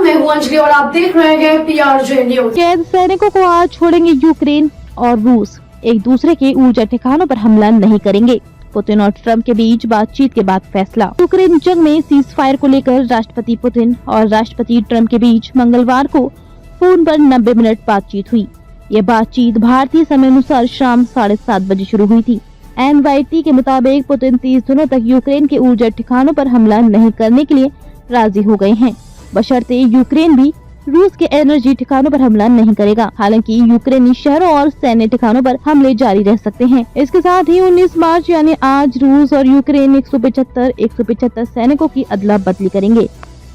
मैं हूं अंजलि और आप देख रहे हैं PRJ न्यूज। कैद सैनिकों को आज छोड़ेंगे यूक्रेन और रूस। एक दूसरे के ऊर्जा ठिकानों पर हमला नहीं करेंगे। पुतिन और ट्रंप के बीच बातचीत के बाद फैसला। यूक्रेन जंग में सीज फायर को लेकर राष्ट्रपति पुतिन और राष्ट्रपति ट्रंप के बीच मंगलवार को फोन पर 90 मिनट बातचीत हुई। ये बातचीत भारतीय समय अनुसार शाम 7:30 बजे शुरू हुई थी। NYT के मुताबिक पुतिन 30 दिनों तक यूक्रेन के ऊर्जा ठिकानों पर हमला नहीं करने के लिए राजी हो गए हैं, बशर्ते यूक्रेन भी रूस के एनर्जी ठिकानों पर हमला नहीं करेगा। हालांकि यूक्रेनी शहरों और सैन्य ठिकानों पर हमले जारी रह सकते हैं। इसके साथ ही 19 मार्च यानी आज रूस और यूक्रेन 175 सैनिकों की अदला बदली करेंगे।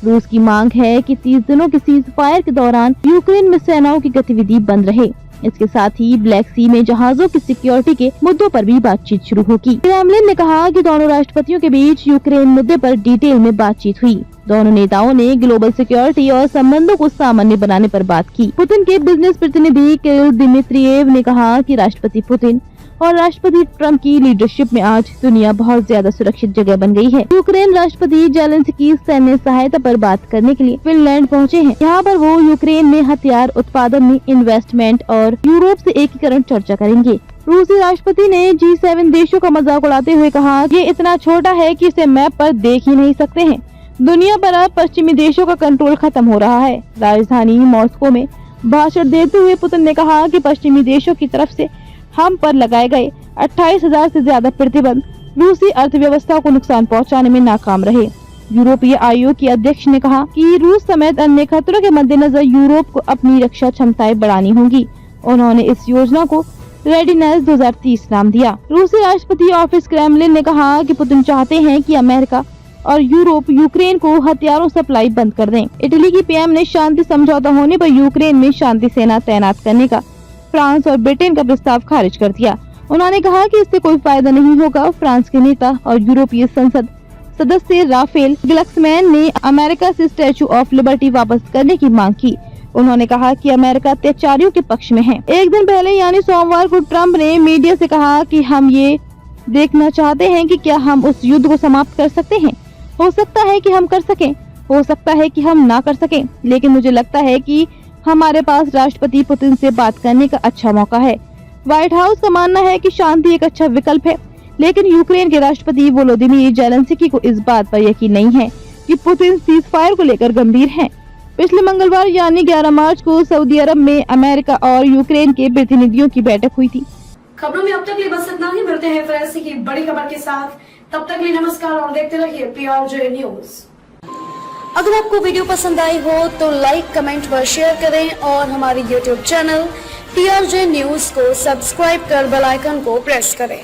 रूस की मांग है कि 30 दिनों के सीज फायर के दौरान यूक्रेन में सेनाओं की गतिविधि बंद रहे। इसके साथ ही ब्लैक सी में जहाजों की सिक्योरिटी के मुद्दों पर भी बातचीत शुरू होगी। क्रेमलिन ने कहा कि दोनों राष्ट्रपतियों के बीच यूक्रेन मुद्दे पर डिटेल में बातचीत हुई। दोनों नेताओं ने ग्लोबल सिक्योरिटी और संबंधों को सामान्य बनाने पर बात की। पुतिन के बिजनेस प्रतिनिधि किरिल दिमित्रिएव ने कहा कि राष्ट्रपति पुतिन और राष्ट्रपति ट्रंप की लीडरशिप में आज दुनिया बहुत ज्यादा सुरक्षित जगह बन गई है। यूक्रेन राष्ट्रपति जेलेंस्की सैन्य सहायता पर बात करने के लिए फिनलैंड पहुंचे हैं। यहाँ पर वो यूक्रेन में हथियार उत्पादन में इन्वेस्टमेंट और यूरोप से एकीकरण चर्चा करेंगे। रूसी राष्ट्रपति ने G7 देशों का मजाक उड़ाते हुए कहा, ये इतना छोटा है कि इसे मैप पर देख ही नहीं सकते हैं। दुनिया पर अब पश्चिमी देशों का कंट्रोल खत्म हो रहा है। राजधानी मॉस्को में भाषण देते हुए पुतिन ने कहा कि पश्चिमी देशों की तरफ से हम पर लगाए गए 28,000 से ज्यादा प्रतिबंध रूसी अर्थव्यवस्था को नुकसान पहुंचाने में नाकाम रहे। यूरोपीय आयोग के अध्यक्ष ने कहा कि रूस समेत अन्य खतरों के मद्देनजर यूरोप को अपनी रक्षा क्षमताएं बढ़ानी होंगी। उन्होंने इस योजना को रेडीनेस 2030 नाम दिया। रूसी राष्ट्रपति ऑफिस क्रेमलिन ने कहा कि पुतिन चाहते हैं कि अमेरिका और यूरोप यूक्रेन को हथियारों सप्लाई बंद कर दें। इटली की PM ने शांति समझौता होने पर यूक्रेन में शांति सेना तैनात करने का फ्रांस और ब्रिटेन का प्रस्ताव खारिज कर दिया। उन्होंने कहा कि इससे कोई फायदा नहीं होगा। फ्रांस के नेता और यूरोपीय संसद सदस्य राफेल ग्लक्समैन ने अमेरिका से स्टैचू ऑफ लिबर्टी वापस करने की मांग की। उन्होंने कहा कि अमेरिका अत्याचारियों के पक्ष में है। एक दिन पहले यानी सोमवार को ट्रंप ने मीडिया से कहा कि हम ये देखना चाहते हैं कि क्या हम उस युद्ध को समाप्त कर सकते हैं। हो सकता है कि हम कर सकें, हो सकता है कि हम ना कर सकें, लेकिन मुझे लगता है कि हमारे पास राष्ट्रपति पुतिन से बात करने का अच्छा मौका है। व्हाइट हाउस का मानना है कि शांति एक अच्छा विकल्प है, लेकिन यूक्रेन के राष्ट्रपति वोलोदिमीर जेलेंस्की को इस बात पर यकीन नहीं है कि पुतिन सीज फायर को लेकर गंभीर हैं। पिछले मंगलवार यानी 11 मार्च को सऊदी अरब में अमेरिका और यूक्रेन के प्रतिनिधियों की बैठक हुई थी। खबरों में अब तक लिए बस इतना ही। मिलते हैं फिर ऐसी ही बड़ी खबर के साथ। तब तक लिए नमस्कार और देखते रहिए PRJ न्यूज। अगर आपको वीडियो पसंद आई हो तो लाइक, कमेंट व शेयर करें और हमारे YouTube चैनल PRJ न्यूज को सब्सक्राइब कर बेल आइकन को प्रेस करें।